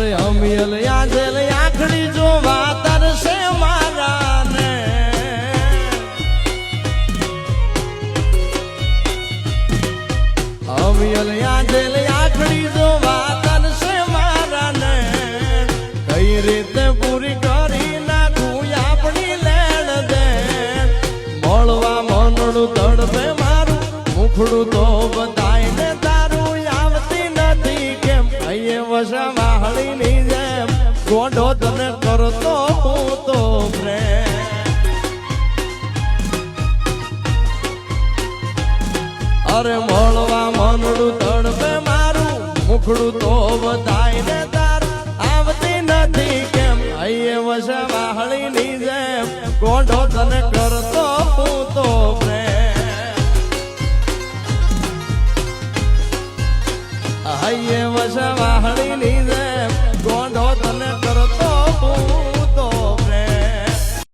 અરે અમિયલ યાજેલ આખડી જોવા તરસે મારા ને અમિયલ યાજેલ આખડી જોવા તરસે મારા ને કઈ રીતે પૂરી કરી નાખું આપણી લેણ દે મળવા મનડું તડપે મારું મુખડું તો બધાઈને તારું આવતી નથી કેમ કહીએ વસા વાહળી ની જેમ ગોડો તને કરતો હું તો પ્રેમ અરે મળવા મનડું તડપે મારું મુખડું તો બધાઈને તારું આવતી નથી કેમ કહીએ વસા વાહળી ની જેમ ગોડો તને કરતો હું તો પ્રેમ હૈયે વસા વાહળી ની